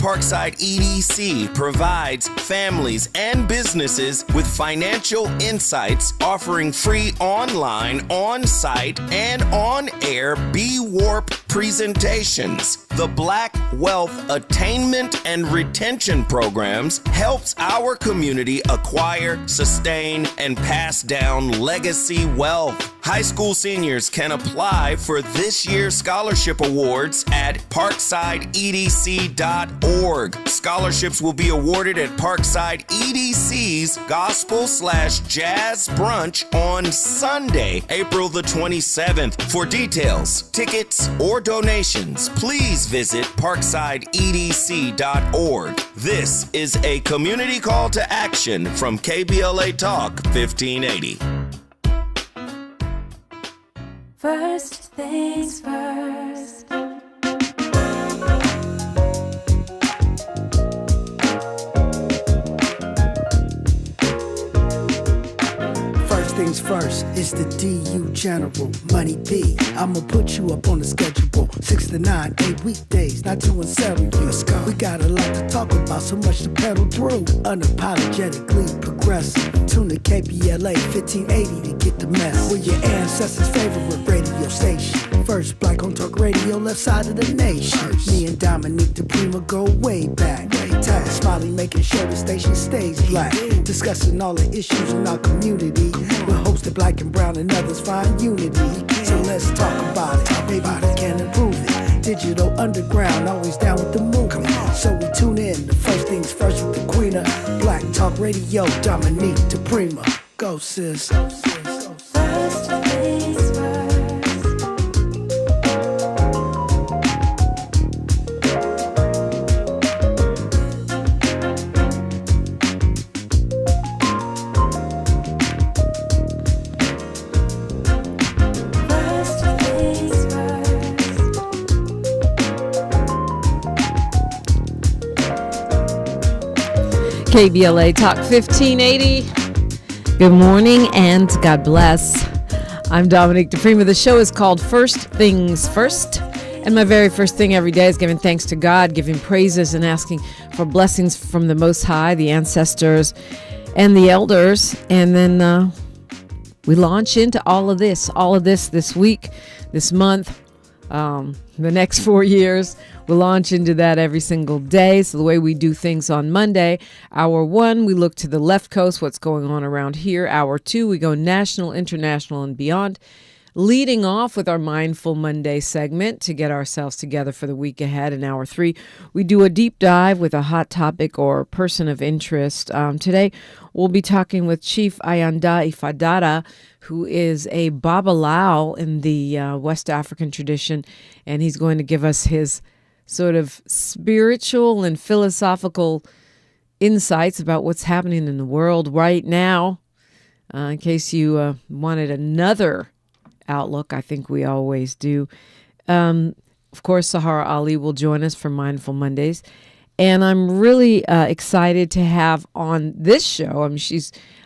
Parkside EDC provides families and businesses with financial insights, offering free online, on-site, and on-air B-Warp presentations. The Black Wealth Attainment and Retention Programs helps our community acquire, sustain, and pass down legacy wealth. High school seniors can apply for this year's scholarship awards at parksideedc.org. Scholarships will be awarded at Parkside EDC's Gospel/Jazz Brunch on Sunday, April the 27th. For details, tickets, or donations, please visit parksideedc.org. This is a community call to action from KBLA Talk 1580. First things first. First things first, it's the DU General, Money B. I'ma put you up on the schedule, 6 to 9, 8 weekdays, not 2 and 7. Let's go. We got a lot to talk about, so much to pedal through. Unapologetically progressive. Tune to KBLA 1580 to get the mess. We're your ancestors' favorite radio station. First black on talk radio, left side of the nation. Me and Dominique DiPrima go way back. Tag Smiley making sure the station stays black. Discussing all the issues in our community. With hopes that black and brown and others find unity. So let's talk about it. Maybe we can improve it. Digital underground, always down with the movement. So we tune in to First Things First with the Queen of Black Talk Radio, Dominique DiPrima. Go sis. First things first. KBLA Talk 1580. Good morning and God bless. I'm Dominique DiPrima. The show is called First Things First. And my very first thing every day is giving thanks to God, giving praises and asking for blessings from the Most High, the ancestors, and the elders. And then we launch into all of this this week, this month, the next 4 years. We'll launch into that every single day. So the way we do things on Monday, hour 1, we look to the left coast, what's going on around here. Hour 2, we go national, international, and beyond. Leading off with our Mindful Monday segment to get ourselves together for the week ahead. In hour 3, we do a deep dive with a hot topic or person of interest. Today, we'll be talking with Chief Ayanda Ifadara, who is a Babalawo in the West African tradition, and he's going to give us his sort of spiritual and philosophical insights about what's happening in the world right now. In case you wanted another outlook, I think we always do. Of course, Sahara Ali will join us for Mindful Mondays. And I'm really excited to have on this show.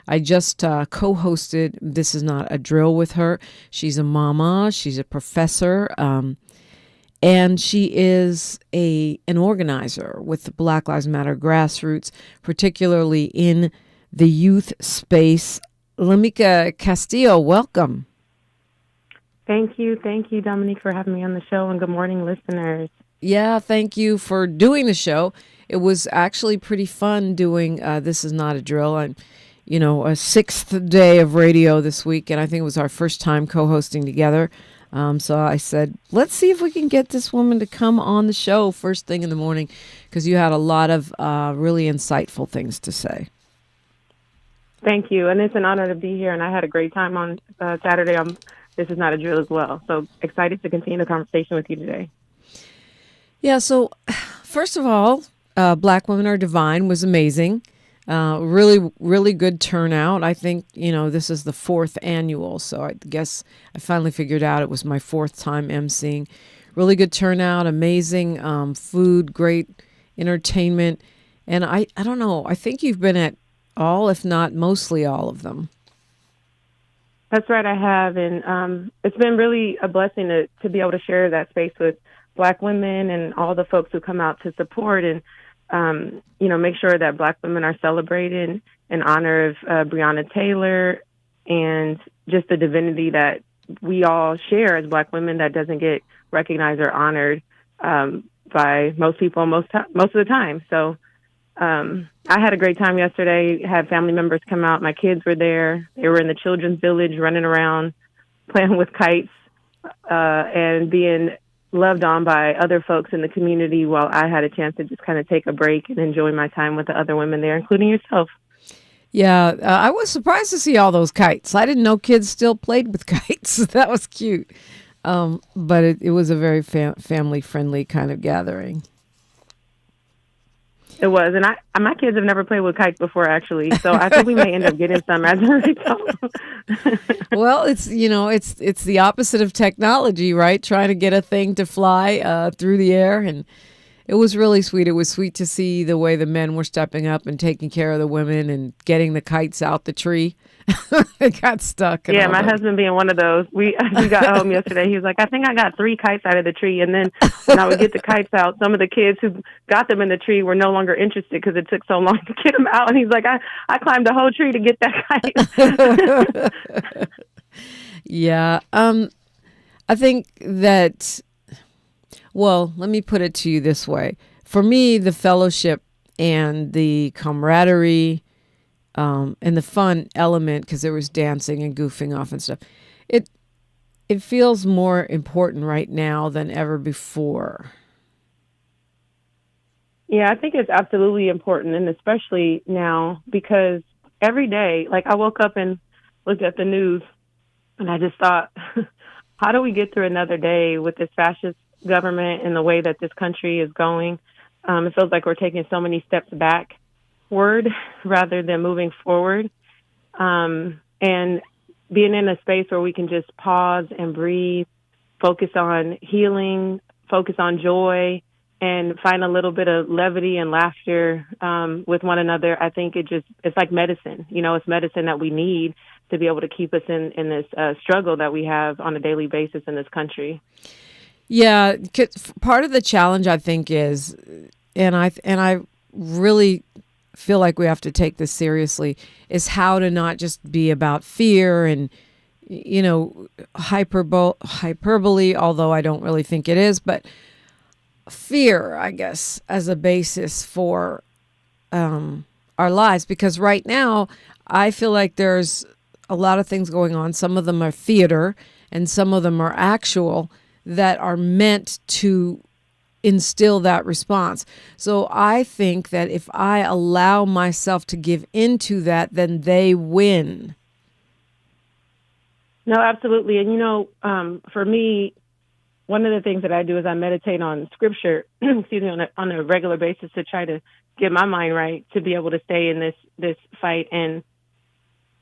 I just co-hosted This Is Not a Drill with her. She's a mama. She's a professor. And she is an organizer with the Black Lives Matter grassroots, particularly in the youth space. LaMikia Castillo, welcome. Thank you, Dominique, for having me on the show, and good morning, listeners. Yeah, thank you for doing the show. It was actually pretty fun doing This Is Not a Drill. A 6th day of radio this week, and I think it was our first time co-hosting together. So I said, let's see if we can get this woman to come on the show first thing in the morning, because you had a lot of really insightful things to say. Thank you, and it's an honor to be here, and I had a great time on Saturday on This Is Not a Drill as well. So excited to continue the conversation with you today. Yeah, so first of all, Black Women Are Divine was amazing. Really, really good turnout. I think, this is the 4th annual, so I guess I finally figured out it was my 4th time emceeing. Really good turnout, amazing food, great entertainment. And I don't know, I think you've been at all, if not mostly all of them. That's right, I have. And it's been really a blessing to be able to share that space with Black women and all the folks who come out to support and make sure that Black women are celebrated in honor of Breonna Taylor and just the divinity that we all share as Black women that doesn't get recognized or honored by most people most of the time. So I had a great time yesterday. Had family members come out. My kids were there. They were in the children's village running around, playing with kites, and being loved on by other folks in the community while I had a chance to just kind of take a break and enjoy my time with the other women there, including yourself. Yeah, I was surprised to see all those kites. I didn't know kids still played with kites. That was cute. But it was a very family-friendly kind of gathering. It was, and my kids have never played with kites before, actually. So I think we may end up getting some as a result. Well, it's the opposite of technology, right? Trying to get a thing to fly through the air, and it was really sweet. It was sweet to see the way the men were stepping up and taking care of the women and getting the kites out the tree. It got stuck. Yeah, my husband being one of those. We got home yesterday. He was like, I think I got 3 kites out of the tree. And then when I would get the kites out, some of the kids who got them in the tree were no longer interested because it took so long to get them out. And he's like, I climbed the whole tree to get that kite. Yeah. I think that, well, let me put it to you this way. For me, the fellowship and the camaraderie and the fun element, because there was dancing and goofing off and stuff, it feels more important right now than ever before. Yeah, I think it's absolutely important, and especially now, because every day, like I woke up and looked at the news, and I just thought, how do we get through another day with this fascist government and the way that this country is going? It feels like we're taking so many steps backward rather than moving forward. And being in a space where we can just pause and breathe, focus on healing, focus on joy, and find a little bit of levity and laughter with one another. I think it's like medicine. It's medicine that we need to be able to keep us in this struggle that we have on a daily basis in this country. Yeah, part of the challenge, I think, is, and I really feel like we have to take this seriously, is how to not just be about fear and, hyperbole, although I don't really think it is, but fear, I guess, as a basis for our lives. Because right now, I feel like there's a lot of things going on. Some of them are theater and some of them are actual, that are meant to instill that response. So I think that if I allow myself to give into that, then they win. No, absolutely. And, for me, one of the things that I do is I meditate on scripture, on a regular basis to try to get my mind right, to be able to stay in this fight. And,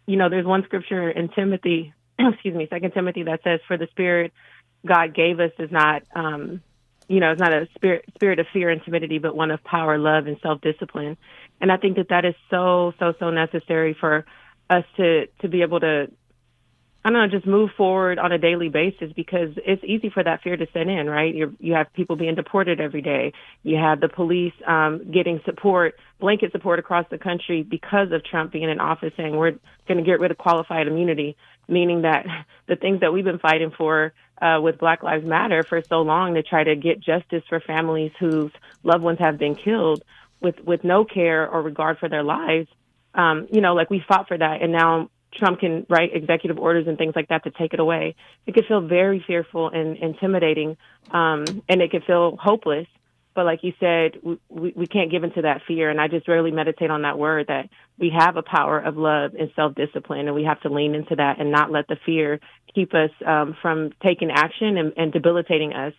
there's one scripture in Timothy, 2 Timothy, that says, for the spirit God gave us is not, it's not a spirit of fear and timidity, but one of power, love, and self-discipline. And I think that is so, so, so necessary for us to be able to, just move forward on a daily basis, because it's easy for that fear to set in, right? You have people being deported every day. You have the police getting blanket support across the country because of Trump being in office, saying we're going to get rid of qualified immunity, meaning that the things that we've been fighting for with Black Lives Matter for so long, to try to get justice for families whose loved ones have been killed with no care or regard for their lives, we fought for that, and now Trump can write executive orders and things like that to take it away. It could feel very fearful and intimidating, and it could feel hopeless. But like you said, we can't give into that fear. And I just really meditate on that word, that we have a power of love and self-discipline, and we have to lean into that and not let the fear keep us from taking action and debilitating us.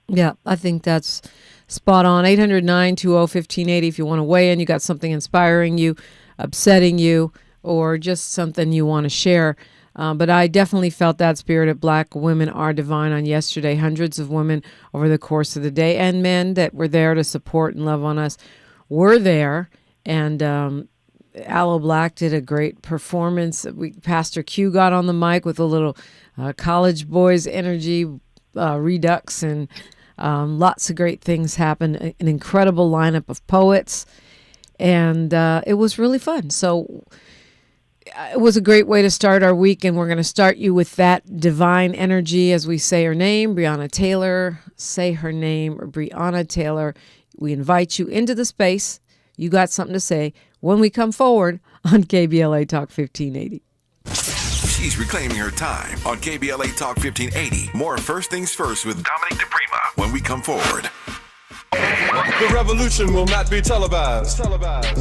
Yeah, I think that's spot on. 800-920-1580 if you want to weigh in. You got something inspiring you, upsetting you, or just something you want to share. But I definitely felt that spirit of Black women are divine on yesterday. Hundreds of women over the course of the day, and men that were there to support and love on us, were there. And Aloe Black did a great performance. Pastor Q got on the mic with a little college boys energy, redux, and Lots of great things happened. An incredible lineup of poets, and it was really fun. So it was a great way to start our week, and we're going to start you with that divine energy as we say her name, Breonna Taylor. Say her name, Breonna Taylor. We invite you into the space. You got something to say when we come forward on KBLA Talk 1580. She's reclaiming her time on KBLA Talk 1580. More First Things First with Dominique DiPrima when we come forward. The revolution will not be televised.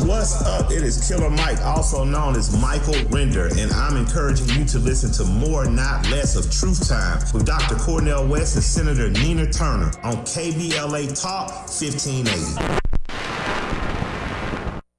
What's up? It is Killer Mike, also known as Michael Render, and I'm encouraging you to listen to more, not less, of Truth Time with Dr. Cornel West and Senator Nina Turner on KBLA Talk 1580.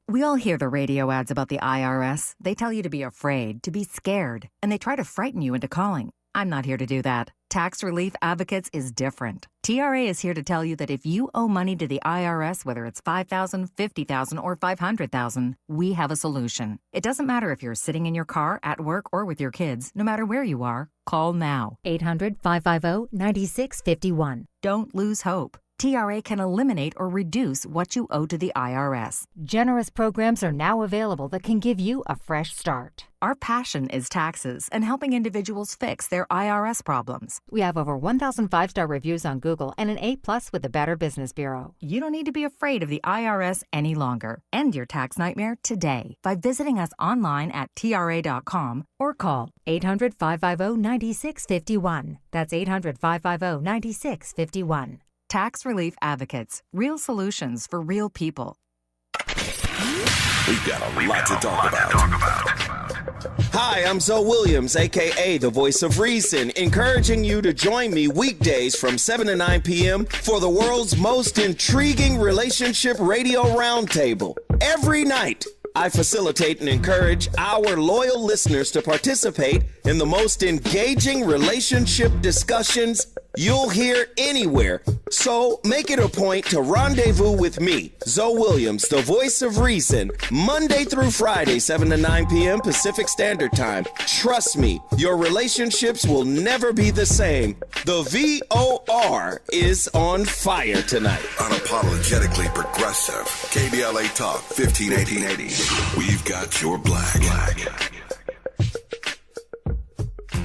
We all hear the radio ads about the IRS. They tell you to be afraid, to be scared, and they try to frighten you into calling. I'm not here to do that. Tax Relief Advocates is different. TRA is here to tell you that if you owe money to the IRS, whether it's $5,000, $50,000, or $500,000, we have a solution. It doesn't matter if you're sitting in your car, at work, or with your kids. No matter where you are, call now. 800-550-9651. Don't lose hope. TRA can eliminate or reduce what you owe to the IRS. Generous programs are now available that can give you a fresh start. Our passion is taxes and helping individuals fix their IRS problems. We have over 1,000 5-star reviews on Google and an A+ with the Better Business Bureau. You don't need to be afraid of the IRS any longer. End your tax nightmare today by visiting us online at TRA.com or call 800-550-9651. That's 800-550-9651. Tax Relief Advocates. Real solutions for real people. We've got a lot to talk about. Hi, I'm Zoe Williams, a.k.a. the Voice of Reason, encouraging you to join me weekdays from 7 to 9 p.m. for the world's most intriguing relationship radio roundtable. Every night, I facilitate and encourage our loyal listeners to participate in the most engaging relationship discussions you'll hear anywhere. So make it a point to rendezvous with me, Zoe Williams, the Voice of Reason, Monday through Friday, 7 to 9 p.m. Pacific Standard Time. Trust me, your relationships will never be the same. The VOR is on fire tonight. Unapologetically progressive. KBLA Talk 1580. We've got your black.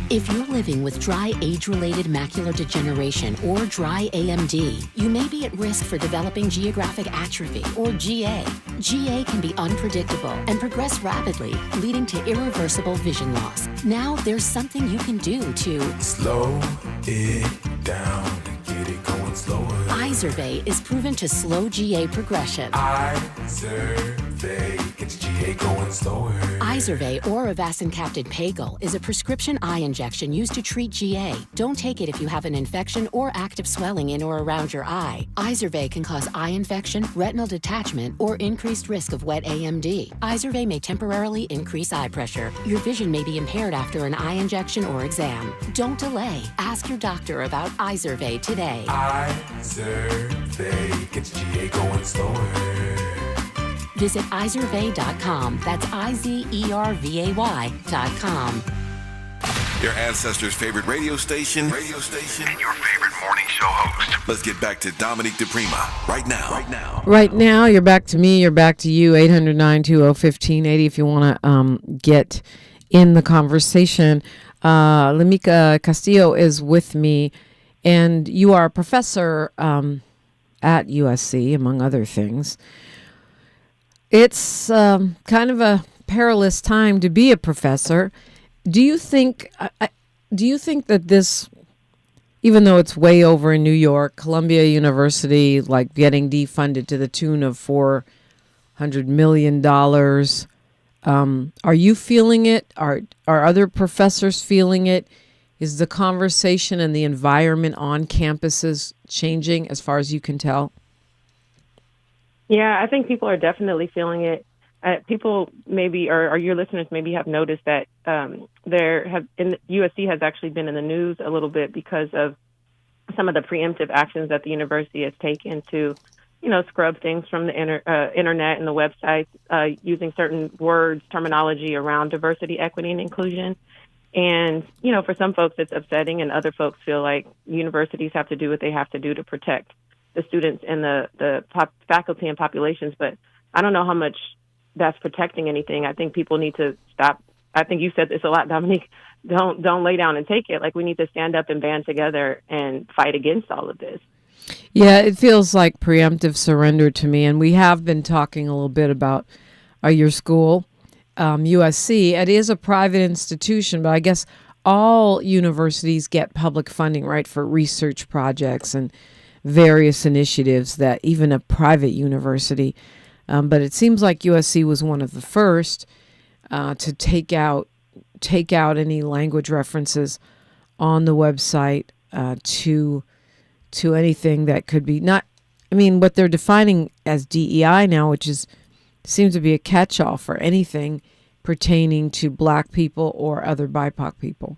If you're living with dry age-related macular degeneration or dry AMD, you may be at risk for developing geographic atrophy or GA. GA can be unpredictable and progress rapidly, leading to irreversible vision loss. Now there's something you can do to Slow it down and get it going slower. Izervay is proven to slow GA progression. Izervay gets GA going slower. Izervay or avacincaptad pagel is a prescription eye injection used to treat GA. Don't take it if you have an infection or active swelling in or around your eye. Izervay can cause eye infection, retinal detachment, or increased risk of wet AMD. Izervay may temporarily increase eye pressure. Your vision may be impaired after an eye injection or exam. Don't delay. Ask your doctor about Izervay today. Izervay gets GA going slower. Visit Izervay.com. That's IZERVAY.com. Your ancestors' favorite radio station, and your favorite morning show host. Let's get back to Dominique DiPrima right now. Right now, you're back to me. You're back to you. 800-920-1580 if you want to get in the conversation. LaMikia Castillo is with me, and you are a professor at USC, among other things. It's kind of a perilous time to be a professor. Do you think that this, even though it's way over in New York, Columbia University, like getting defunded to the tune of $400 million, are you feeling it? Are other professors feeling it? Is the conversation and the environment on campuses changing as far as you can tell? Yeah, I think people are definitely feeling it. People maybe, or your listeners maybe have noticed that USC has actually been in the news a little bit because of some of the preemptive actions that the university has taken to, scrub things from the internet and the websites using certain words, terminology around diversity, equity, and inclusion. And, for some folks it's upsetting, and other folks feel like universities have to do what they have to do to protect the students and the faculty and populations. But I don't know how much that's protecting anything. I think people need to stop. I think you said this a lot, Dominique. Don't lay down and take it. Like, we need to stand up and band together and fight against all of this. Yeah, it feels like preemptive surrender to me. And we have been talking a little bit about your school, USC. It is a private institution, but I guess all universities get public funding, right, for research projects and various initiatives that even a private university. But it seems like USC was one of the first to take out any language references on the website to anything that could be not. I mean, what they're defining as DEI now, which seems to be a catch-all for anything pertaining to Black people or other BIPOC people.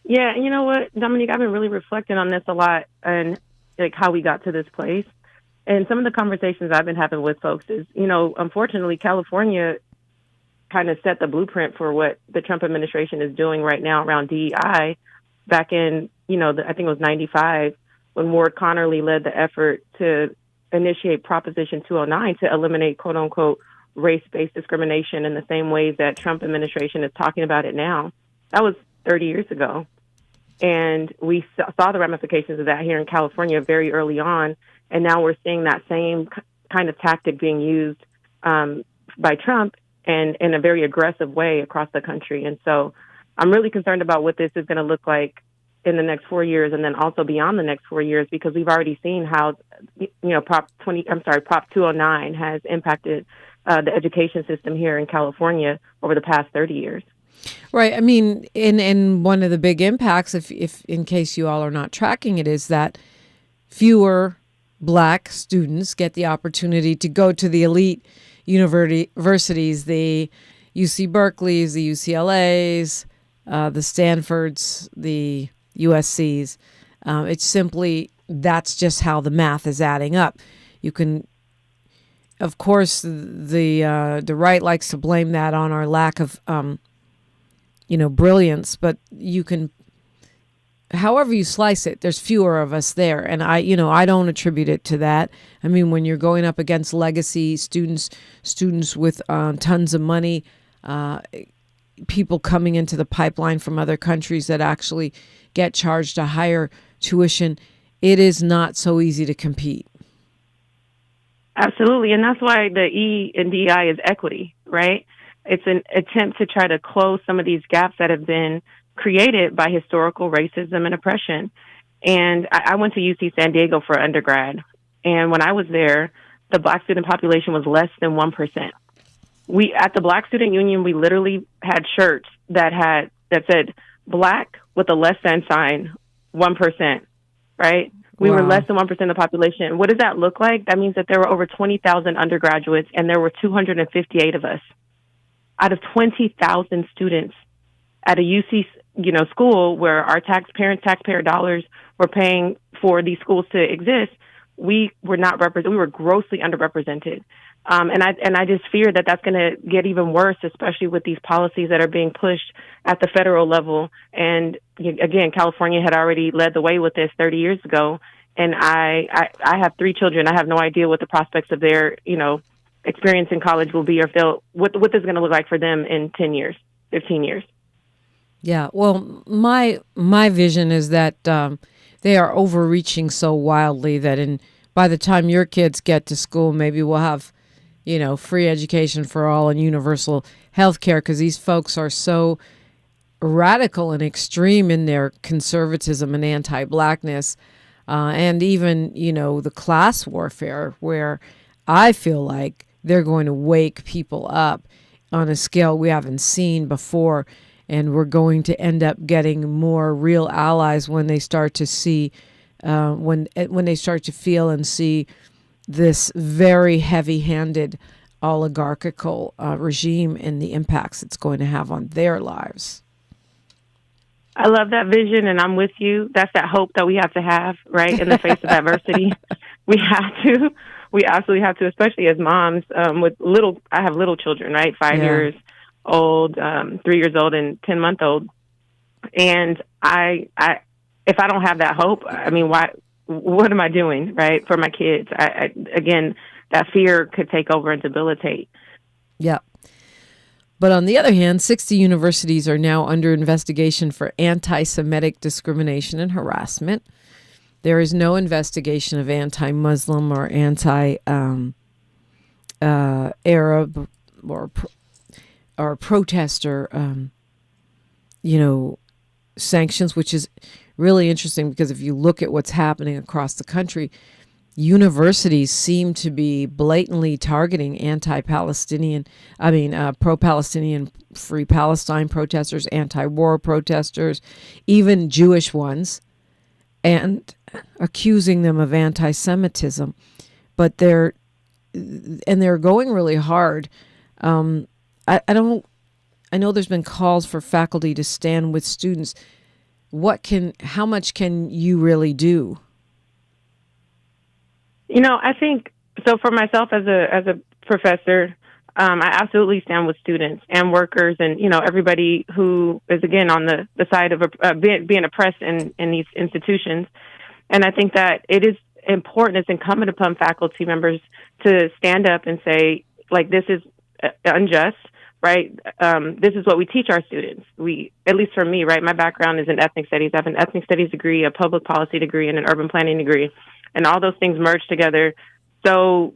Yeah, and you know what, Dominique, I've been really reflecting on this a lot, and like how we got to this place. And some of the conversations I've been having with folks is, unfortunately, California kind of set the blueprint for what the Trump administration is doing right now around DEI. Back in, I think it was 95, when Ward Connerly led the effort to initiate Proposition 209 to eliminate, quote unquote, race-based discrimination in the same ways that Trump administration is talking about it now. That was 30 years ago. And we saw the ramifications of that here in California very early on. And now we're seeing that same kind of tactic being used by Trump and in a very aggressive way across the country. And so I'm really concerned about what this is going to look like in the next 4 years, and then also beyond the next 4 years, because we've already seen how, Prop 209 has impacted the education system here in California over the past 30 years. Right. I mean, in one of the big impacts, if in case you all are not tracking it, is that fewer Black students get the opportunity to go to the elite universities, the UC Berkeley's, the UCLA's, the Stanfords, the USC's. It's simply, that's just how the math is adding up. You can, of course, the right likes to blame that on our lack of brilliance, but you can, however you slice it, there's fewer of us there. And I don't attribute it to that. I mean, when you're going up against legacy students with tons of money, people coming into the pipeline from other countries that actually get charged a higher tuition, it is not so easy to compete. Absolutely. And that's why the E in DEI is equity, right? It's an attempt to try to close some of these gaps that have been created by historical racism and oppression. And I went to UC San Diego for undergrad. And when I was there, the Black student population was less than 1%. We, at the Black Student Union, we literally had shirts that said Black with a less than sign, 1%, right? We were less than 1% of the population. What does that look like? That means that there were over 20,000 undergraduates, and there were 258 of us out of 20,000 students at a UC, school where our taxpayer dollars were paying for these schools to exist. We were not represented. We were grossly underrepresented. And I just fear that that's going to get even worse, especially with these policies that are being pushed at the federal level. And again, California had already led the way with this 30 years ago. And I have 3 children. I have no idea what the prospects of their, experience in college will be, or what this is going to look like for them in 10 years, 15 years. Yeah. Well, my vision is that they are overreaching so wildly that by the time your kids get to school, maybe we'll have free education for all and universal health care, because these folks are so radical and extreme in their conservatism and anti-Blackness, and even, the class warfare, where I feel like they're going to wake people up on a scale we haven't seen before, and we're going to end up getting more real allies when they start to see, when they start to feel and see this very heavy-handed oligarchical regime and the impacts it's going to have on their lives. I love that vision, and I'm with you. That's that hope that we have to have, right, in the face of adversity. We absolutely have to, especially as moms with I have little children, right, 5 years, old, 3 years old, and 10-month-old. And if I don't have that hope, I mean, what am I doing, right, for my kids? Again, that fear could take over and debilitate. Yeah. But on the other hand, 60 universities are now under investigation for anti-Semitic discrimination and harassment. There is no investigation of anti-Muslim or anti-Arab or protester, sanctions, which is really interesting because if you look at what's happening across the country, universities seem to be blatantly targeting pro-Palestinian Free Palestine protesters, anti-war protesters, even Jewish ones, and accusing them of anti-Semitism. But they're going really hard. I know there's been calls for faculty to stand with students. How much can you really do? I think so. For myself as a professor, I absolutely stand with students and workers, and everybody who is again on the side of being oppressed in these institutions. And I think that it is important. It's incumbent upon faculty members to stand up and say, like, this is unjust. Right. This is what we teach our students. At least for me, right, my background is in ethnic studies. I have an ethnic studies degree, a public policy degree, and an urban planning degree. And all those things merge together so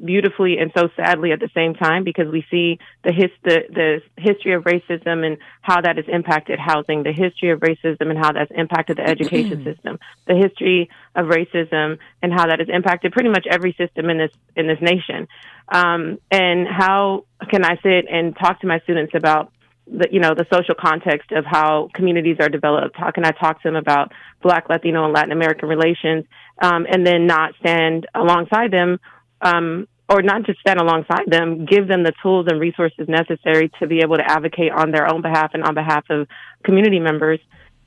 beautifully and so sadly at the same time, because we see the history of racism and how that has impacted housing, the history of racism and how that's impacted the education system, the history of racism and how that has impacted pretty much every system in this nation. And how can I sit and talk to my students about the social context of how communities are developed? How can I talk to them about Black, Latino, and Latin American relations, and then not stand alongside them, or not just stand alongside them, give them the tools and resources necessary to be able to advocate on their own behalf and on behalf of community members?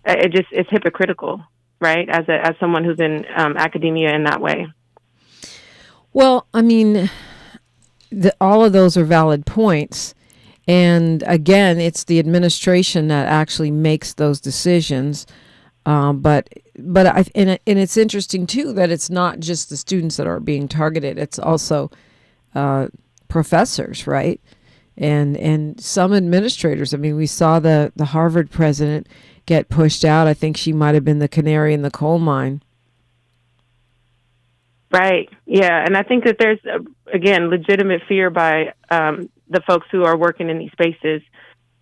It's hypocritical, right? As someone who's in academia in that way. Well, I mean, all of those are valid points. And again, it's the administration that actually makes those decisions. But it's interesting too that it's not just the students that are being targeted; it's also professors, right? And some administrators. I mean, we saw the Harvard president get pushed out. I think she might have been the canary in the coal mine. Right. Yeah, and I think that there's again legitimate fear by the folks who are working in these spaces,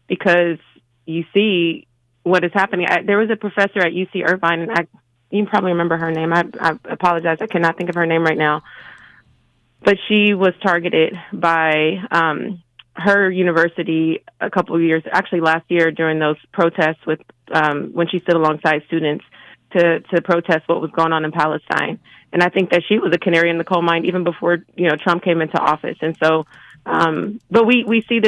because you see what is happening. There was a professor at UC Irvine, and you can probably remember her name. I apologize. I cannot think of her name right now. But she was targeted by her university a couple of years, actually last year, during those protests with when she stood alongside students to protest what was going on in Palestine. And I think that she was a canary in the coal mine even before Trump came into office. And so, but we've seen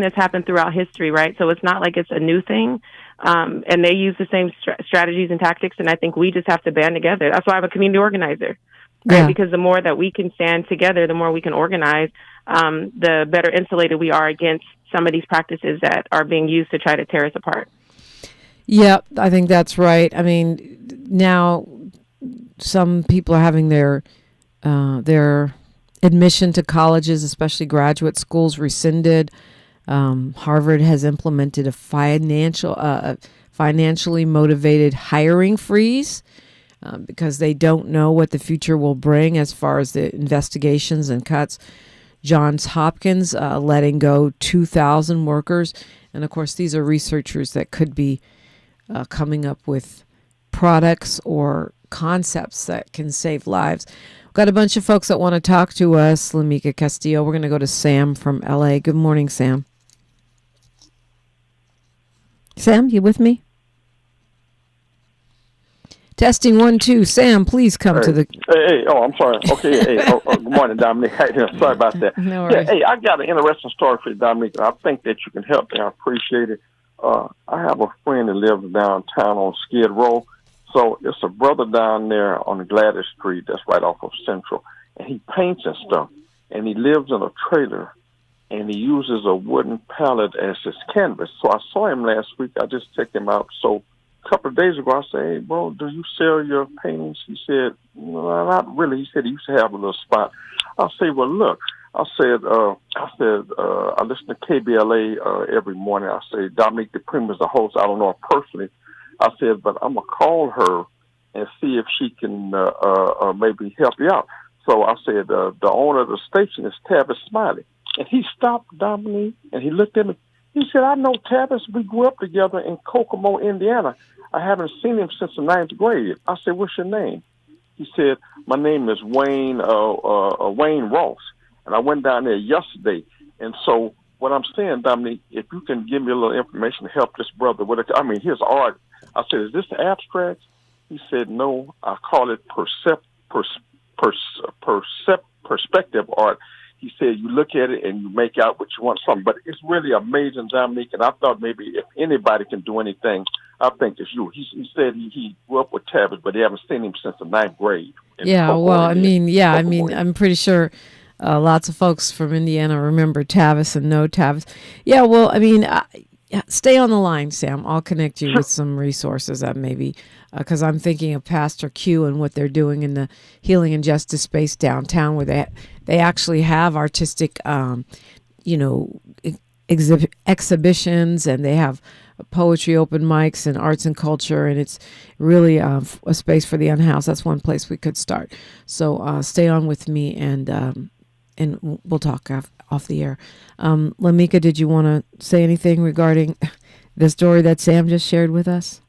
this happen throughout history, right? So it's not like it's a new thing. And they use the same strategies and tactics. And I think we just have to band together. That's why I'm a community organizer, right? Yeah. Because the more that we can stand together, the more we can organize, the better insulated we are against some of these practices that are being used to try to tear us apart. Yeah, I think that's right. I mean, now some people are having their admission to colleges, especially graduate schools, rescinded. Harvard has implemented a financially motivated hiring freeze because they don't know what the future will bring as far as the investigations and cuts. Johns Hopkins letting go 2,000 workers. And, of course, these are researchers that could be coming up with products or concepts that can save lives. We've got a bunch of folks that want to talk to us. LaMikia Castillo. We're going to go to Sam from LA. Good morning, Sam. Sam, you with me? Testing 1, 2. Sam, please come to the... Hey, I'm sorry. Okay, good morning, Dominique. Sorry about that. No worries. Hey, I got an interesting story for you, Dominique. I think that you can help me. I appreciate it. I have a friend that lives downtown on Skid Row. So it's a brother down there on Gladys Street that's right off of Central. And he paints and stuff. And he lives in a trailer. and he uses a wooden pallet as his canvas. So I saw him last week. I just checked him out. So a couple of days ago, I said, "Hey, bro, do you sell your paintings?" He said, "No, not really." He said he used to have a little spot. I said, "Well, look," I listen to KBLA every morning. I said, Dominique DiPrima is the host. I don't know her personally. I said, but I'm going to call her and see if she can maybe help you out. So I said, the owner of the station is Tavis Smiley. And he stopped, Dominique, and he looked at me. He said, "I know Tavis. We grew up together in Kokomo, Indiana. I haven't seen him since the 9th grade. I said, "What's your name?" He said, "My name is Wayne Ross." And I went down there yesterday. And so what I'm saying, Dominique, if you can give me a little information to help this brother with it. I mean, his art. I said, "Is this abstract?" He said, "No, I call it perspective art." He said, "You look at it and you make out what you want something." But it's really amazing, Dominique. And I thought maybe if anybody can do anything, I think it's you. He said he grew up with Tavis, but they haven't seen him since the 9th grade. Yeah, well, I'm pretty sure lots of folks from Indiana remember Tavis and know Tavis. Yeah, well, I mean, stay on the line, Sam. I'll connect you with some resources that maybe, because I'm thinking of Pastor Q and what they're doing in the Healing and Justice Space downtown, where they actually have artistic, exhibitions, and they have poetry open mics and arts and culture, and it's really a space for the unhoused. That's one place we could start. So stay on with me, and we'll talk off the air. LaMikia, did you want to say anything regarding the story that Sam just shared with us?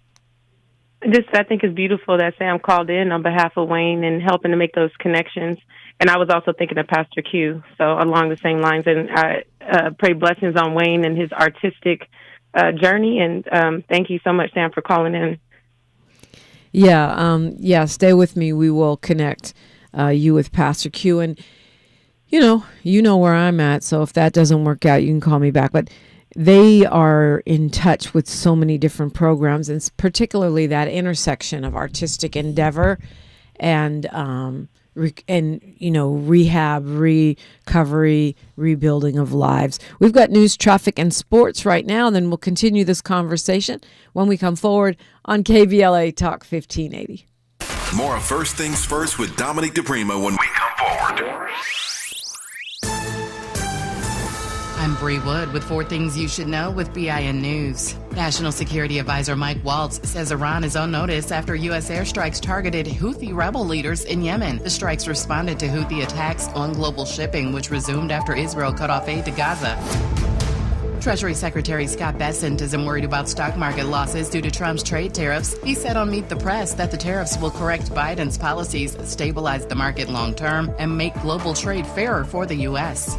I think it's beautiful that Sam called in on behalf of Wayne and helping to make those connections. And I was also thinking of Pastor Q, so along the same lines. And I pray blessings on Wayne and his artistic journey. And thank you so much, Sam, for calling in. Yeah, stay with me. We will connect you with Pastor Q. And, you know where I'm at, so if that doesn't work out, you can call me back. But they are in touch with so many different programs, and particularly that intersection of artistic endeavor and rehab, recovery, rebuilding of lives. We've got news, traffic, and sports right now, and then we'll continue this conversation when we come forward on KBLA Talk 1580. More of First Things First with Dominique DiPrima when we come forward. I'm Bree Wood with 4 Things You Should Know with BIN News. National Security Advisor Mike Waltz says Iran is on notice after U.S. airstrikes targeted Houthi rebel leaders in Yemen. The strikes responded to Houthi attacks on global shipping, which resumed after Israel cut off aid to Gaza. Treasury Secretary Scott Bessent isn't worried about stock market losses due to Trump's trade tariffs. He said on Meet the Press that the tariffs will correct Biden's policies, stabilize the market long term, and make global trade fairer for the U.S.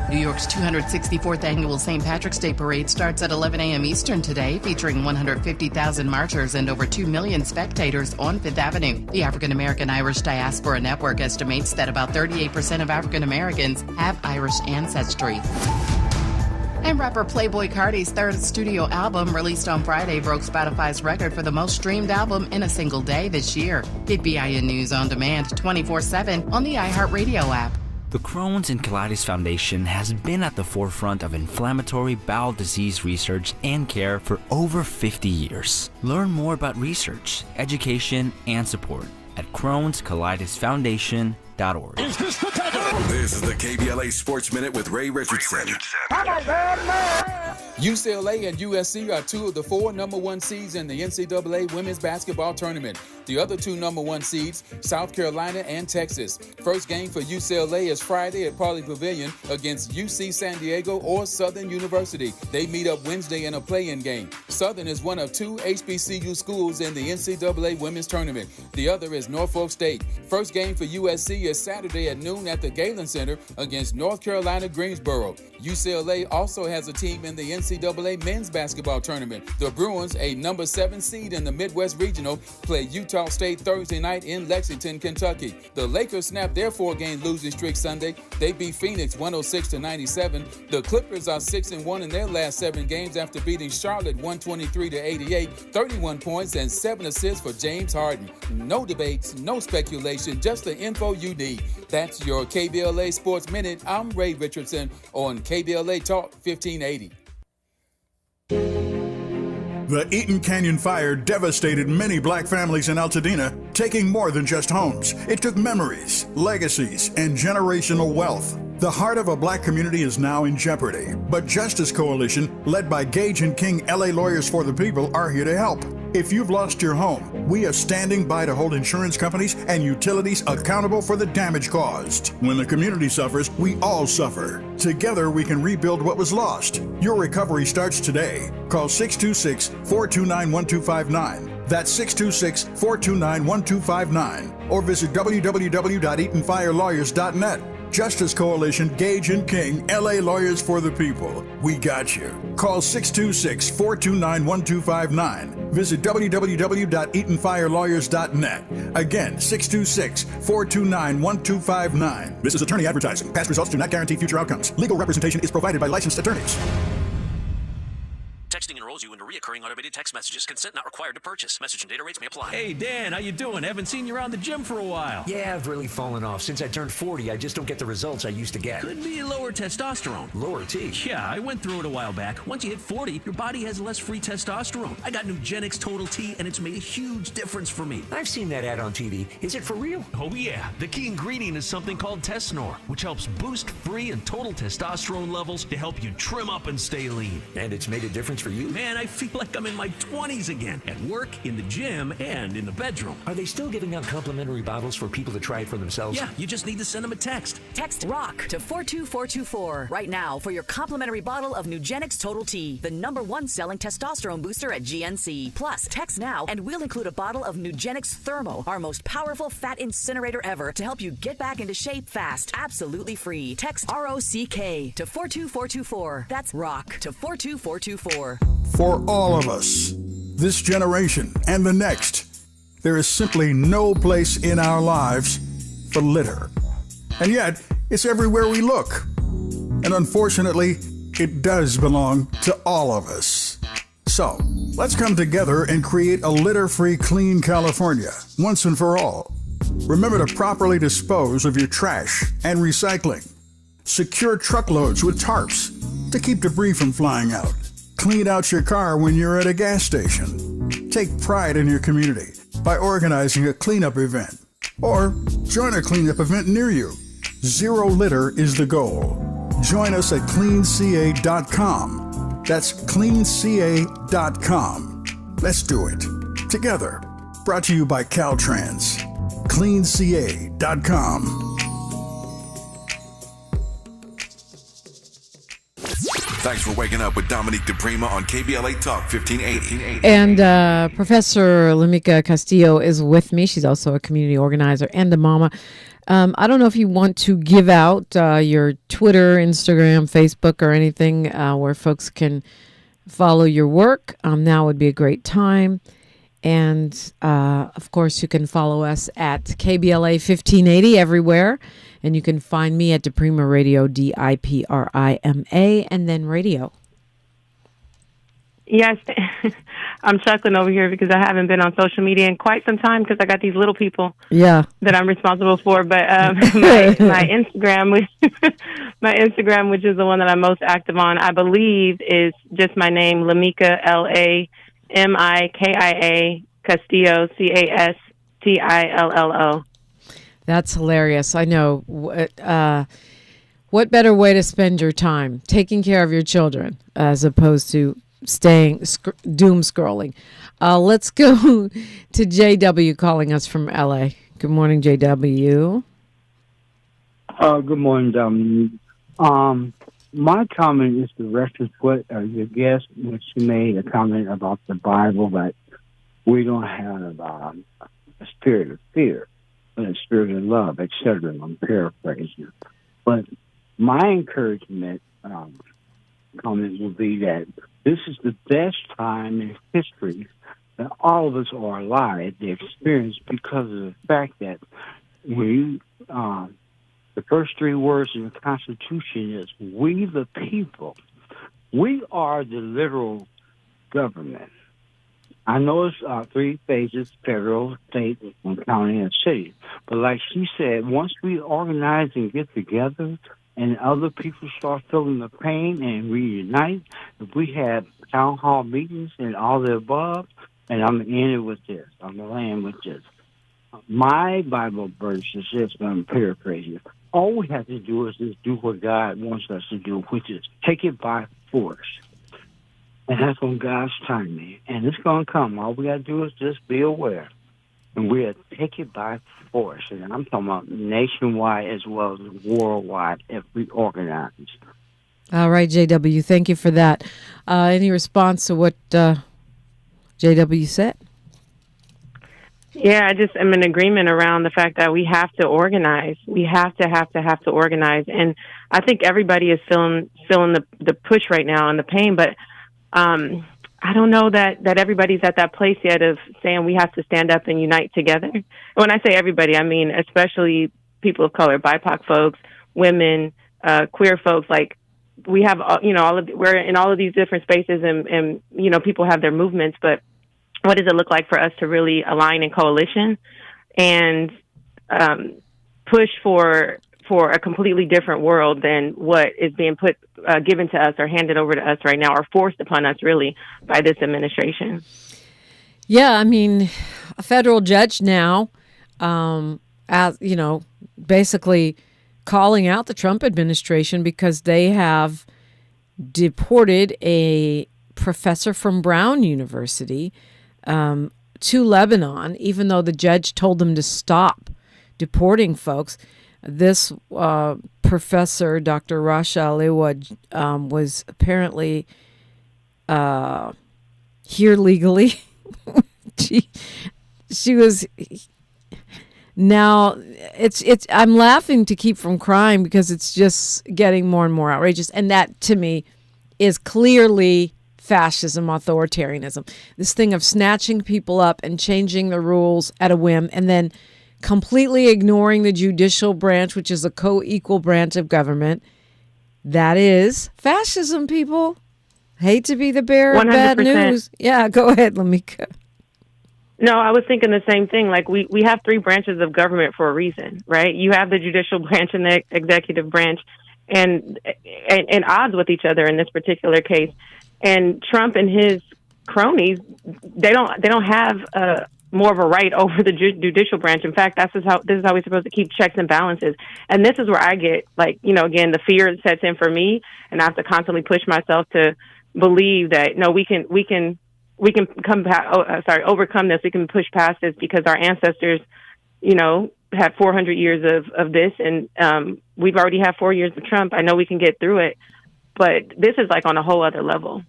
New York's 264th annual St. Patrick's Day Parade starts at 11 a.m. Eastern today, featuring 150,000 marchers and over 2 million spectators on Fifth Avenue. The African American Irish Diaspora Network estimates that about 38% of African Americans have Irish ancestry. And rapper Playboi Carti's 3rd studio album, released on Friday, broke Spotify's record for the most streamed album in a single day this year. Get BIN News on demand 24/7 on the iHeartRadio app. The Crohn's and Colitis Foundation has been at the forefront of inflammatory bowel disease research and care for over 50 years. Learn more about research, education, and support at Crohn'sColitisFoundation.org. This is the KBLA Sports Minute with Ray Richardson. UCLA and USC are 2 of the 4 number 1 seeds in the NCAA women's basketball tournament. The other 2 number 1 seeds, South Carolina and Texas. First game for UCLA is Friday at Pauley Pavilion against UC San Diego or Southern University. They meet up Wednesday in a play-in game. Southern is one of 2 HBCU schools in the NCAA women's tournament. The other is Norfolk State. First game for USC is Saturday at noon at the Galen Center against North Carolina Greensboro. UCLA also has a team in the NCAA men's basketball tournament. The Bruins, a number 7 seed in the Midwest Regional, play Utah State Thursday night in Lexington, Kentucky. The Lakers snapped their 4-game losing streak Sunday. They beat Phoenix 106-97. The Clippers are 6-1 in their last 7 games after beating Charlotte 123-88, 31 points and 7 assists for James Harden. No debates, no speculation, just the info you need. That's your KBLA Sports Minute, I'm Ray Richardson on KBLA Talk 1580. The Eaton Canyon fire devastated many black families in Altadena, taking more than just homes. It took memories, legacies, and generational wealth. The heart of a black community is now in jeopardy, but Justice Coalition, led by Gage and King LA Lawyers for the People, are here to help. If you've lost your home, we are standing by to hold insurance companies and utilities accountable for the damage caused. When the community suffers, we all suffer. Together, we can rebuild what was lost. Your recovery starts today. Call 626-429-1259. That's 626-429-1259. Or visit www.eatonfirelawyers.net. Justice Coalition, Gage and King, LA Lawyers for the People. We got you. Call 626-429-1259. Visit www.eatonfirelawyers.net. Again, 626-429-1259. This is attorney advertising. Past results do not guarantee future outcomes. Legal representation is provided by licensed attorneys. Texting enrolls you into recurring automated text messages. Consent not required to purchase. Message and data rates may apply. Hey, Dan, how you doing? Haven't seen you around the gym for a while. Yeah, I've really fallen off. Since I turned 40, I just don't get the results I used to get. Could be lower testosterone. Lower T? Yeah, I went through it a while back. Once you hit 40, your body has less free testosterone. I got Nugenix Total T, and it's made a huge difference for me. I've seen that ad on TV. Is it for real? Oh, yeah. The key ingredient is something called Tesnor, which helps boost free and total testosterone levels to help you trim up and stay lean. And it's made a difference for you? Man, I feel like I'm in my 20s again, at work, in the gym, and in the bedroom. Are they still giving out complimentary bottles for people to try it for themselves? Yeah, you just need to send them a text. Text ROCK to 42424 right now for your complimentary bottle of Nugenix Total T, the #1 selling testosterone booster at GNC. Plus, text now and we'll include a bottle of Nugenix Thermo, our most powerful fat incinerator ever, to help you get back into shape fast, absolutely free. Text ROCK to 42424. That's ROCK to 42424. For all of us, this generation and the next, there is simply no place in our lives for litter. And yet, it's everywhere we look. And unfortunately, it does belong to all of us. So, let's come together and create a litter-free, clean California, once and for all. Remember to properly dispose of your trash and recycling. Secure truckloads with tarps to keep debris from flying out. Clean out your car when you're at a gas station. Take pride in your community by organizing a cleanup event. Or join a cleanup event near you. Zero litter is the goal. Join us at cleanca.com. That's cleanca.com. Let's do it together. Brought to you by Caltrans. cleanca.com. Thanks for waking up with Dominique DiPrima on KBLA Talk 1580. And Professor LaMikia Castillo is with me. She's also a community organizer and a mama. I don't know if you want to give out your Twitter, Instagram, Facebook, or anything where folks can follow your work. Now would be a great time. And, of course, you can follow us at KBLA 1580 everywhere. And you can find me at DiPrima Radio, DIPRIMA, and then radio. Yes, I'm chuckling over here because I haven't been on social media in quite some time because I got these little people that I'm responsible for. But my Instagram, which is the one that I'm most active on, I believe is just my name, LaMikia, LaMikia Castillo, Castillo. That's hilarious. I know. What better way to spend your time? Taking care of your children as opposed to doom scrolling. Let's go to JW calling us from LA. Good morning, JW. Good morning, Dominique. My comment is to reference what your guest, when she made a comment about the Bible, that we don't have a spirit of fear, but a spirit of love, etc. I'm paraphrasing. But my encouragement comment will be that this is the best time in history that all of us are alive to experience because of the fact that we, the first three words in the Constitution is, we the people. We are the literal government. I know it's 3 phases: federal, state, and county, and city. But like she said, once we organize and get together, and other people start feeling the pain and reunite, if we have town hall meetings and all the above, and I'm in it with this, I'm going to land with this. My Bible verse is this, I'm paraphrasing. All we have to do is just do what God wants us to do, which is take it by force. And that's on God's timing. And it's going to come. All we got to do is just be aware. And we'll take it by force. And I'm talking about nationwide as well as worldwide if we organize. All right, JW, thank you for that. Any response to what JW said? Yeah, I just am in agreement around the fact that we have to organize. We have to organize. And I think everybody is feeling the push right now and the pain, but I don't know that everybody's at that place yet of saying we have to stand up and unite together. When I say everybody, I mean especially people of color, BIPOC folks, women, queer folks. Like we have, we're in all of these different spaces, and people have their movements. But what does it look like for us to really align in coalition and push for a completely different world than what is being given to us or handed over to us right now, or forced upon us really by this administration? Yeah, I mean, a federal judge now, basically calling out the Trump administration because they have deported a professor from Brown University to Lebanon, even though the judge told them to stop deporting folks. This professor, Dr. Rasha Aliwa, was apparently here legally. she was. Now it's. I'm laughing to keep from crying because it's just getting more and more outrageous, and that to me is clearly fascism, authoritarianism. This thing of snatching people up and changing the rules at a whim, and then completely ignoring the judicial branch, which is a co-equal branch of government. That is fascism, people. Hate to be the bearer of bad 100%. news. Yeah, go ahead, LaMikia. No, I was thinking the same thing. Like we have 3 branches of government for a reason, right? You have the judicial branch and the executive branch, and odds with each other in this particular case. And Trump and his cronies, they don't have more of a right over the judicial branch. In fact, this is how we're supposed to keep checks and balances. And this is where I get, again, the fear sets in for me, and I have to constantly push myself to believe that no, we can overcome this. We can push past this because our ancestors, had 400 years of this, and we've already had 4 years of Trump. I know we can get through it, but this is like on a whole other level,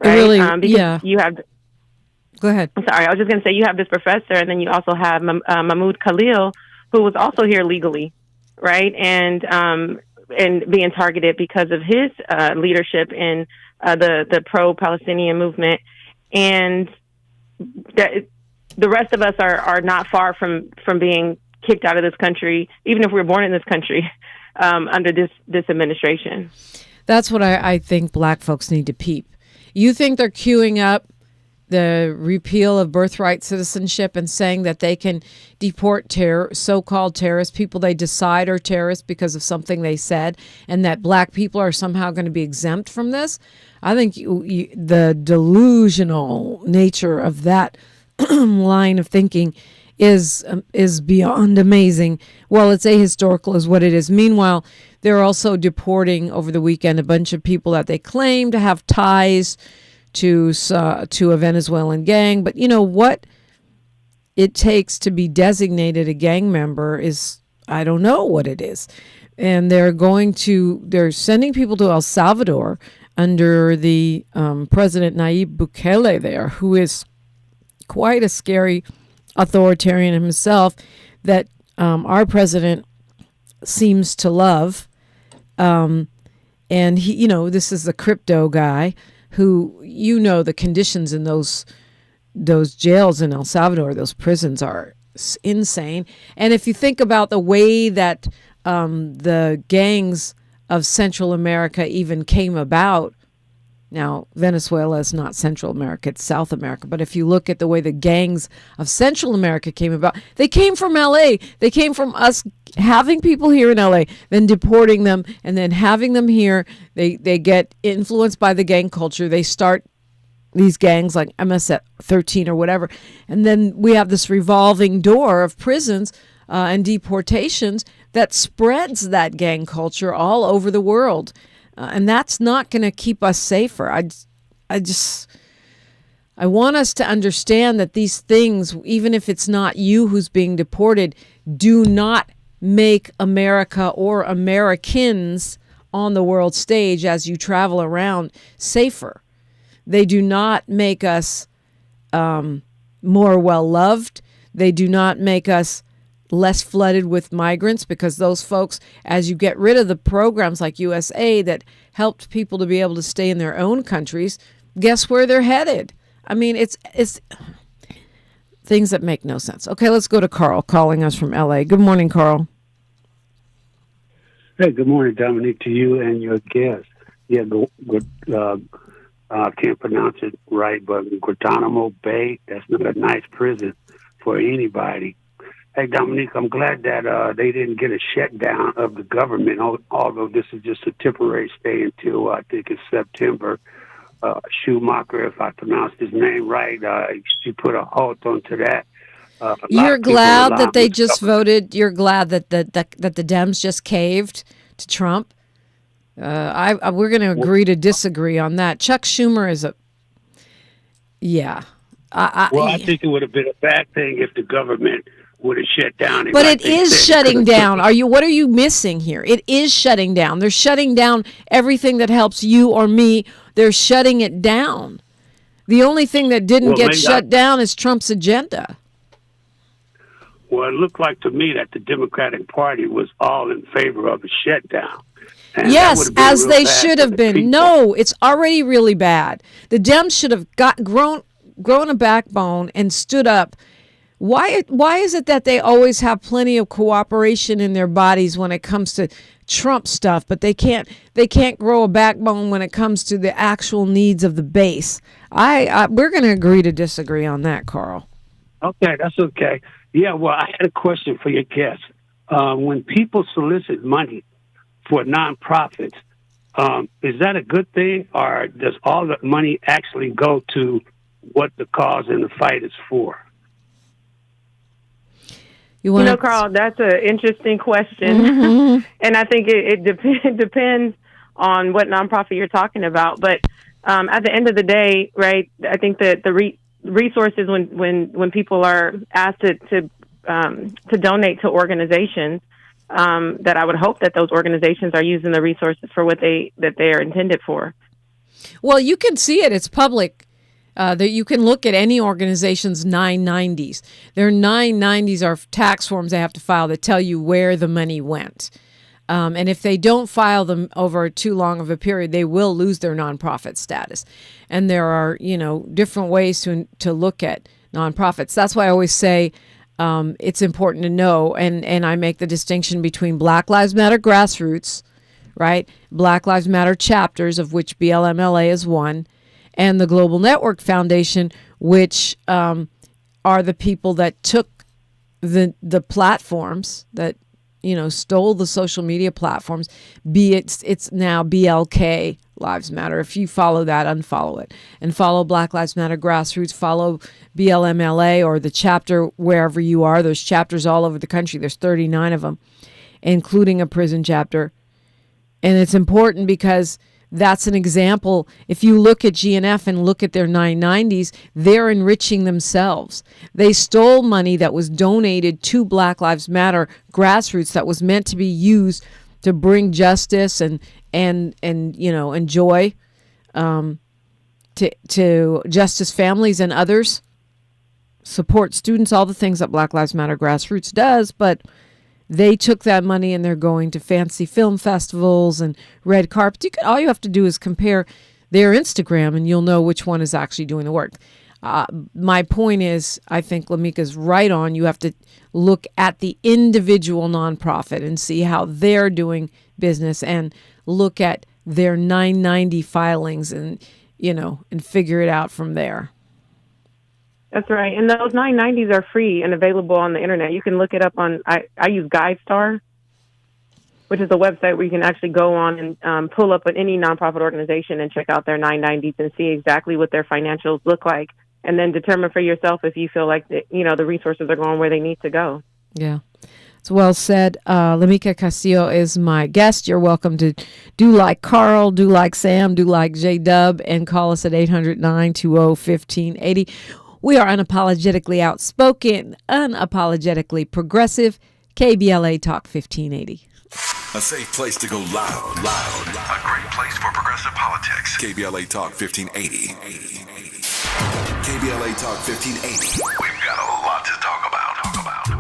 right? Really, because yeah. You have. Go ahead. I'm sorry. I was just going to say you have this professor, and then you also have Mahmoud Khalil, who was also here legally, right? And being targeted because of his leadership in the pro-Palestinian movement, and the rest of us are not far from being kicked out of this country, even if we were born in this country, under this administration. That's what I think black folks need to peep. You think they're queuing up the repeal of birthright citizenship and saying that they can deport so-called terrorists, people they decide are terrorists because of something they said, and that black people are somehow going to be exempt from this? I think the delusional nature of that line of thinking is beyond amazing. Well, it's ahistorical is what it is. Meanwhile, they're also deporting over the weekend a bunch of people that they claim to have ties to a Venezuelan gang. But you know what it takes to be designated a gang member is, I don't know what it is. And they're sending people to El Salvador under the President Nayib Bukele there, who is quite a scary authoritarian himself that our president seems to love. And he, this is the crypto guy who, the conditions in those jails in El Salvador, those prisons are insane. And if you think about the way that the gangs of Central America even came about, Now, Venezuela is not Central America, it's South America. But if you look at the way the gangs of Central America came about, they came from L.A. They came from us having people here in L.A., then deporting them, and then having them here. They get influenced by the gang culture. They start these gangs like MS-13 or whatever. And then we have this revolving door of prisons and deportations that spreads that gang culture all over the world. And that's not going to keep us safer. I want us to understand that these things, even if it's not you who's being deported, do not make America or Americans on the world stage as you travel around safer. They do not make us more well-loved. They do not make us less flooded with migrants, because those folks, as you get rid of the programs like USA that helped people to be able to stay in their own countries, guess where they're headed? I mean, it's things that make no sense. Okay, let's go to Carl calling us from LA. Good morning, Carl. Hey, good morning, Dominique, to you and your guest. Yeah, I can't pronounce it right, but Guantanamo Bay, that's not a nice prison for anybody. Hey, Dominique, I'm glad that they didn't get a shutdown of the government, although this is just a temporary stay until I think it's September. Schumacher, if I pronounced his name right, she put a halt onto that. You're glad that they just voted. You're glad that the Dems just caved to Trump. We're going to agree to disagree on that. Chuck Schumer is yeah. I think it would have been a bad thing if the government would have shut down. But it is shutting down. What are you missing here? It is shutting down. They're shutting down everything that helps you or me. They're shutting it down. The only thing that didn't get shut down is Trump's agenda. Well, it looked like to me that the Democratic Party was all in favor of a shutdown. And yes, as they should have been. People. No, it's already really bad. The Dems should have grown a backbone and stood up. Why is it that they always have plenty of cooperation in their bodies when it comes to Trump stuff, but they can't grow a backbone when it comes to the actual needs of the base? We're going to agree to disagree on that, Carl. Okay, that's okay. Yeah, well, I had a question for your guest. When people solicit money for nonprofits, is that a good thing, or does all the money actually go to what the cause and the fight is for? Carl, that's an interesting question. Mm-hmm. And I think it depends on what nonprofit you're talking about. But at the end of the day, right, I think that the resources when people are asked to donate to organizations, that I would hope that those organizations are using the resources for what they are intended for. Well, you can see it. It's public. That you can look at any organization's 990s. Their 990s are tax forms they have to file that tell you where the money went. And if they don't file them over too long of a period, they will lose their nonprofit status. And there are, different ways to look at nonprofits. That's why I always say it's important to know, and I make the distinction between Black Lives Matter grassroots, right? Black Lives Matter chapters, of which BLMLA is one, and the Global Network Foundation, which are the people that took the platforms that, stole the social media platforms. It's now BLK Lives Matter. If you follow that, unfollow it. And follow Black Lives Matter Grassroots, follow BLMLA or the chapter wherever you are. There's chapters all over the country. There's 39 of them, including a prison chapter. And it's important because that's an example. If you look at GNF and look at their 990s, they're enriching themselves. They stole money that was donated to Black Lives Matter grassroots that was meant to be used to bring justice and joy to justice families and others, support students, all the things that Black Lives Matter grassroots does, but they took that money and they're going to fancy film festivals and red carpets. All you have to do is compare their Instagram and you'll know which one is actually doing the work. My point is, I think LaMikia's right on. You have to look at the individual nonprofit and see how they're doing business and look at their 990 filings and and figure it out from there. That's right. And those 990s are free and available on the internet. You can look it up on, I use GuideStar, which is a website where you can actually go on and pull up any nonprofit organization and check out their 990s and see exactly what their financials look like, and then determine for yourself if you feel like the resources are going where they need to go. Yeah. It's well said. LaMikia Castillo is my guest. You're welcome to do like Carl, do like Sam, do like J-Dub, and call us at 800-920-1580. We are unapologetically outspoken, unapologetically progressive. KBLA Talk 1580. A safe place to go loud. A great place for progressive politics. KBLA Talk 1580. KBLA Talk 1580. We've got a lot to talk about.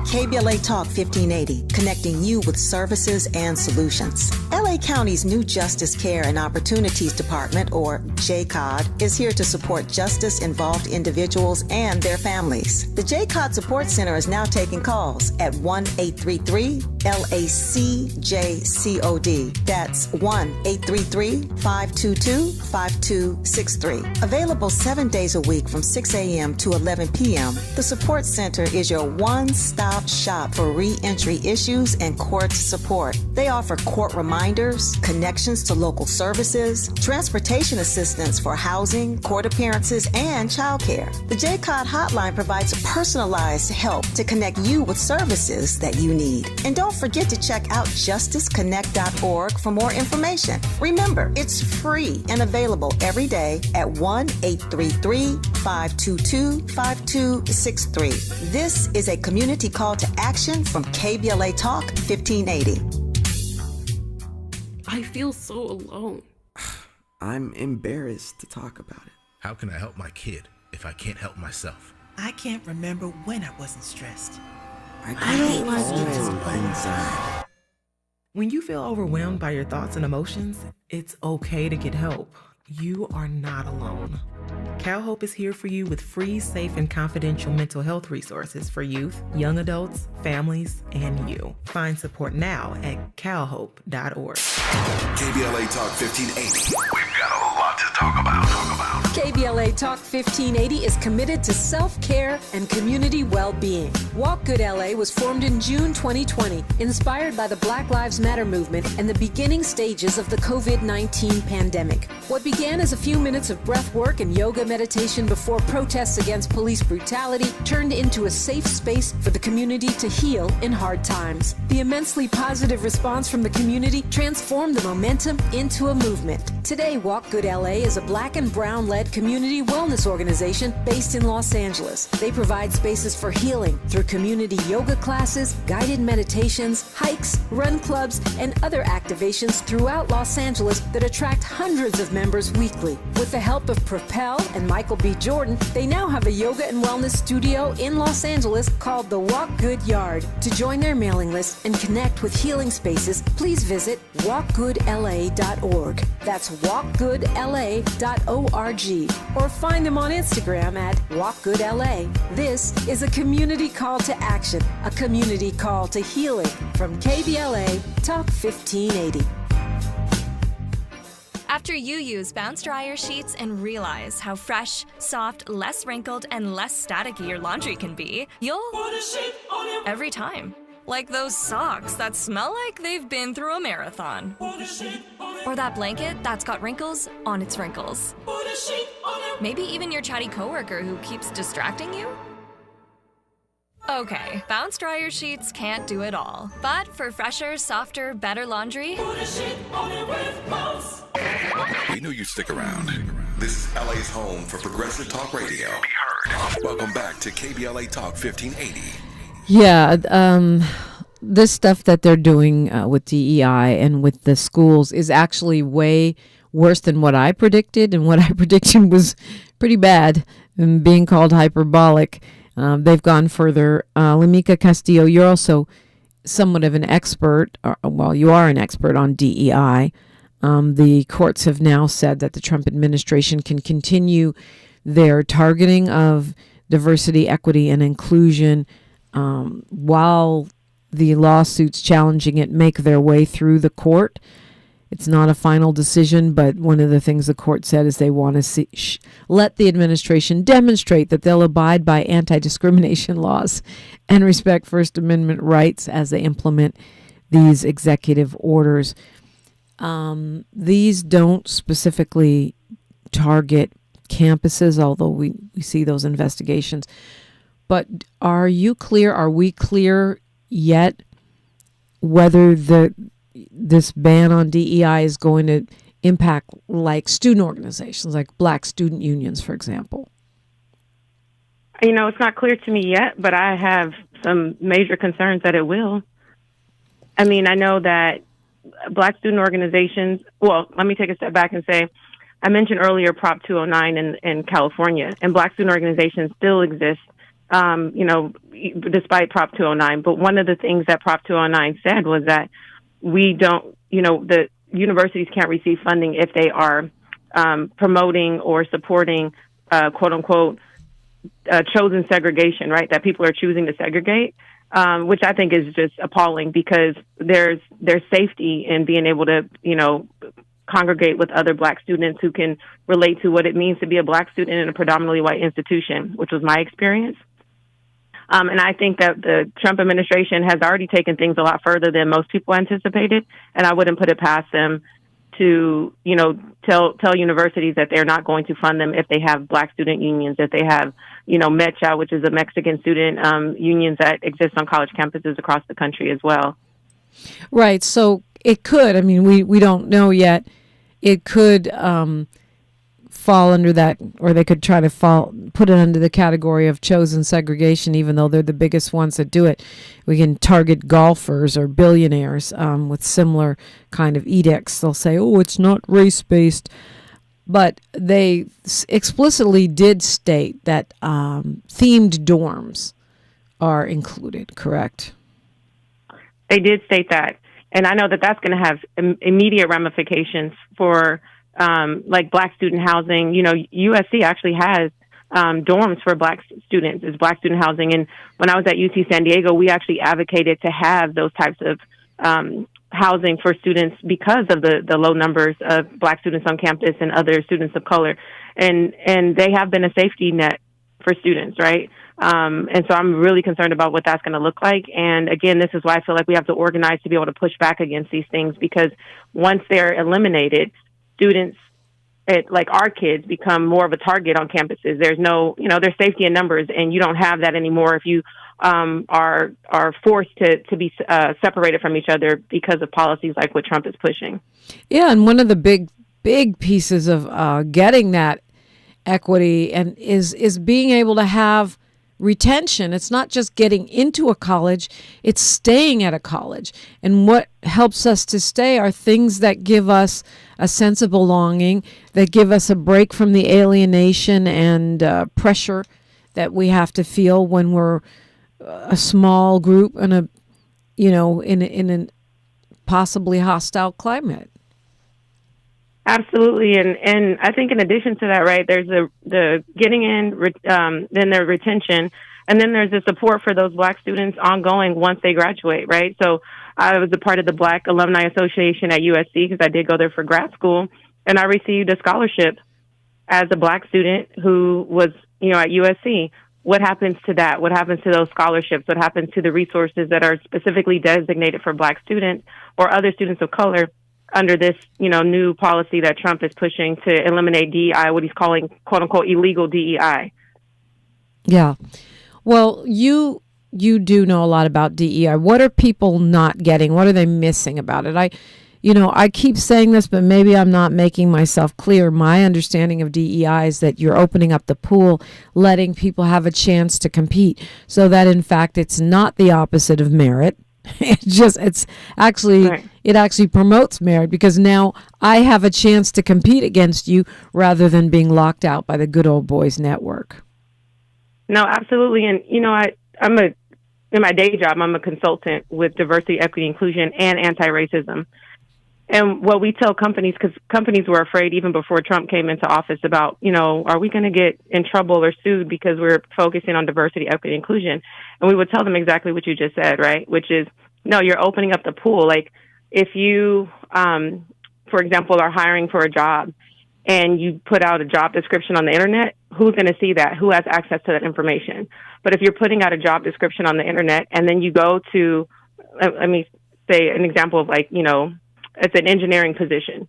KBLA Talk 1580, connecting you with services and solutions. LA County's new Justice Care and Opportunities Department, or JCOD, is here to support justice-involved individuals and their families. The JCOD Support Center is now taking calls at 1-833-LACJCOD. That's 1-833-522-5263. Available 7 days a week from 6 a.m. to 11 p.m. The Support Center is your one-stop shop for re-entry issues and court support. They offer court reminders, connections to local services, transportation assistance for housing, court appearances, and childcare. The JCOD hotline provides personalized help to connect you with services that you need. And don't forget to check out justiceconnect.org for more information. Remember, it's free and available every day at 1-833-522-5263. This is a community call to action from KBLA Talk 1580. I feel so alone. I'm embarrassed to talk about it. How can I help my kid if I can't help myself? I can't remember when I wasn't stressed. I don't like it inside. When you feel overwhelmed by your thoughts and emotions, it's okay to get help. You are not alone. CalHope is here for you with free, safe, and confidential mental health resources for youth, young adults, families, and you. Find support now at calhope.org. KBLA Talk 1580. We've got a lot to talk about. KBLA Talk 1580 is committed to self-care and community well-being. Walk Good LA was formed in June 2020, inspired by the Black Lives Matter movement and the beginning stages of the COVID-19 pandemic. What began as a few minutes of breath work and yoga meditation before protests against police brutality turned into a safe space for the community to heal in hard times. The immensely positive response from the community transformed the momentum into a movement. Today, Walk Good LA is a Black and Brown-led community wellness organization based in Los Angeles. They provide spaces for healing through community yoga classes, guided meditations, hikes, run clubs, and other activations throughout Los Angeles that attract hundreds of members weekly. With the help of Propel and Michael B. Jordan, they now have a yoga and wellness studio in Los Angeles called the Walk Good Yard. To join their mailing list and connect with healing spaces, please visit walkgoodla.org. That's walkgoodla.org. Or find them on Instagram at walkgoodla. This is a community call to action, a community call to healing from KBLA Talk 1580. After you use Bounce Dryer sheets and realize how fresh, soft, less wrinkled, and less staticky your laundry can be, you'll put a sheet on your every time. Like those socks that smell like they've been through a marathon. Or that blanket that's got wrinkles on its wrinkles. Maybe even your chatty coworker who keeps distracting you. Okay, Bounce Dryer sheets can't do it all. But for fresher, softer, better laundry, put a sheet on it with Bounce. We knew you'd stick around. This is LA's home for progressive talk radio. Be heard. Welcome back to KBLA Talk 1580. Yeah, this stuff that they're doing with DEI and with the schools is actually way worse than what I predicted, and what I predicted was pretty bad and being called hyperbolic. They've gone further. LaMikia Castillo, you're also somewhat of an expert, well, you are an expert on DEI. The courts have now said that the Trump administration can continue their targeting of diversity, equity, and inclusion while the lawsuits challenging it make their way through the court. It's not a final decision, but one of the things the court said is they want to let the administration demonstrate that they'll abide by anti-discrimination laws and respect First Amendment rights as they implement these executive orders. These don't specifically target campuses, although we see those investigations. But are we clear yet whether this ban on DEI is going to impact like student organizations, like Black student unions, for example? It's not clear to me yet, but I have some major concerns that it will. I know that Black student organizations, well, let me take a step back and say, I mentioned earlier Prop 209 in California, and Black student organizations still exist, despite Prop 209. But one of the things that Prop 209 said was that the universities can't receive funding if they are promoting or supporting, quote unquote, chosen segregation, right? That people are choosing to segregate, which I think is just appalling, because there's safety in being able to, congregate with other Black students who can relate to what it means to be a Black student in a predominantly white institution, which was my experience. And I think that the Trump administration has already taken things a lot further than most people anticipated, and I wouldn't put it past them to, tell universities that they're not going to fund them if they have Black student unions, if they have, MECHA, which is a Mexican student unions that exist on college campuses across the country as well. Right. So it could. We don't know yet. It could fall under that, or they could try to put it under the category of chosen segregation, even though they're the biggest ones that do it. We can target golfers or billionaires with similar kind of edicts. They'll say, oh, it's not race-based. But they explicitly did state that themed dorms are included, correct? They did state that. And I know that that's going to have immediate ramifications for like Black student housing. USC actually has dorms for Black students. It's Black student housing. And when I was at UC San Diego, we actually advocated to have those types of housing for students because of the low numbers of Black students on campus and other students of color. And they have been a safety net for students, right? And so I'm really concerned about what that's going to look like. And again, this is why I feel like we have to organize to be able to push back against these things, because once they're eliminated, students, like our kids, become more of a target on campuses. There's no, there's safety in numbers, and you don't have that anymore if you are forced to be separated from each other because of policies like what Trump is pushing. Yeah, and one of the big pieces of getting that equity and is being able to have retention. It's not just getting into a college, it's staying at a college. And what helps us to stay are things that give us a sense of belonging, that give us a break from the alienation and pressure that we have to feel when we're a small group in in a possibly hostile climate. Absolutely, and I think in addition to that, right, there's the getting in, then there's retention, and then there's the support for those Black students ongoing once they graduate, right? So I was a part of the Black Alumni Association at USC because I did go there for grad school, and I received a scholarship as a Black student who was, at USC. What happens to that? What happens to those scholarships? What happens to the resources that are specifically designated for Black students or other students of color under this, new policy that Trump is pushing to eliminate DEI, what he's calling, quote unquote, illegal DEI? Yeah. Well, you do know a lot about DEI. What are people not getting? What are they missing about it? I keep saying this, but maybe I'm not making myself clear. My understanding of DEI is that you're opening up the pool, letting people have a chance to compete, so that in fact it's not the opposite of merit. It actually promotes merit, because now I have a chance to compete against you rather than being locked out by the good old boys network. No, absolutely. And, in my day job, I'm a consultant with diversity, equity, inclusion, and anti-racism. And what we tell companies, because companies were afraid even before Trump came into office about, are we going to get in trouble or sued because we're focusing on diversity, equity, inclusion? And we would tell them exactly what you just said, right? Which is, no, you're opening up the pool. Like, if you for example, are hiring for a job and you put out a job description on the internet, who's going to see that? Who has access to that information? But if you're putting out a job description on the internet and then you go to, let me say an example of like, you know, it's an engineering position,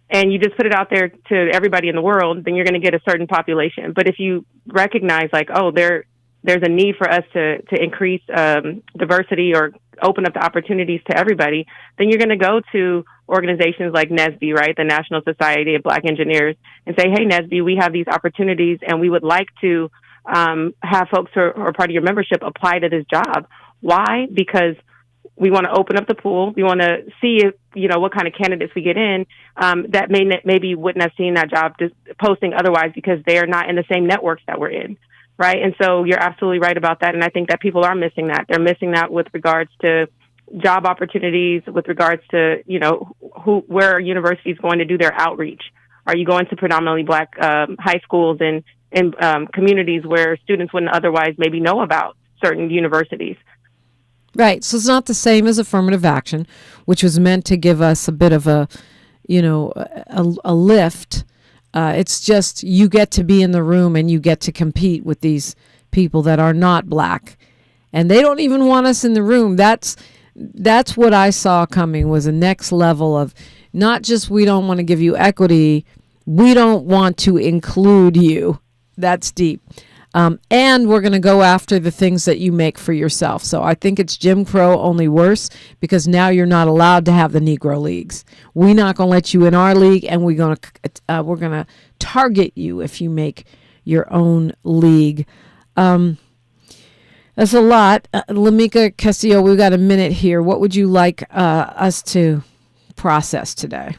and you just put it out there to everybody in the world, then you're going to get a certain population. But if you recognize like, oh, there's a need for us to increase diversity or open up the opportunities to everybody, then you're going to go to organizations like NSBE, right, the National Society of Black Engineers, and say, hey, NSBE, we have these opportunities, and we would like to have folks who are part of your membership apply to this job. Why? Because we want to open up the pool. We want to see if, you know, what kind of candidates we get in that maybe wouldn't have seen that job posting otherwise because they are not in the same networks that we're in, right? And so you're absolutely right about that. And I think that people are missing that. They're missing that with regards to job opportunities, with regards to, you know, where are universities going to do their outreach? Are you going to predominantly Black high schools and communities where students wouldn't otherwise maybe know about certain universities? Right. So it's not the same as affirmative action, which was meant to give us a bit of a, you know, a lift. It's just you get to be in the room and you get to compete with these people that are not Black. And they don't even want us in the room. That's what I saw coming, was a next level of not just we don't want to give you equity, we don't want to include you. That's deep. And we're going to go after the things that you make for yourself. So I think it's Jim Crow, only worse, because now you're not allowed to have the Negro leagues. We're not going to let you in our league, and we're going to target you if you make your own league. That's a lot. LaMikia Castillo, we've got a minute here. What would you like us to process today?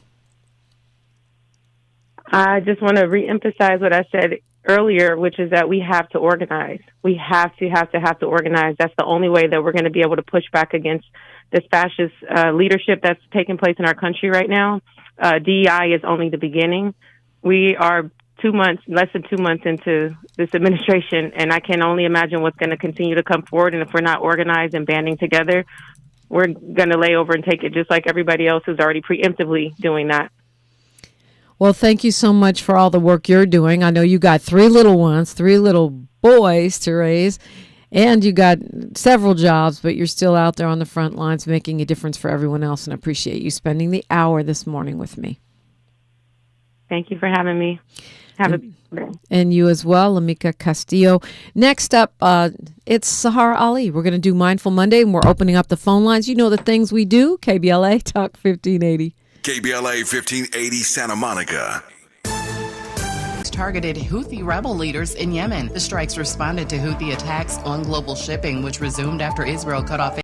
I just want to reemphasize what I said earlier, which is that we have to organize. We have to organize. That's the only way that we're going to be able to push back against this fascist leadership that's taking place in our country right now. DEI is only the beginning. We are less than 2 months into this administration, and I can only imagine what's going to continue to come forward. And if we're not organized and banding together, we're going to lay over and take it just like everybody else who's already preemptively doing that. Well, thank you so much for all the work you're doing. I know you got 3 little boys to raise, and you got several jobs, but you're still out there on the front lines making a difference for everyone else, and I appreciate you spending the hour this morning with me. Thank you for having me. And you as well, LaMikia Castillo. Next up, it's Sahar Ali. We're going to do Mindful Monday, and we're opening up the phone lines. You know the things we do. KBLA Talk 1580. KBLA 1580 Santa Monica. Targeted Houthi rebel leaders in Yemen. The strikes responded to Houthi attacks on global shipping, which resumed after Israel cut off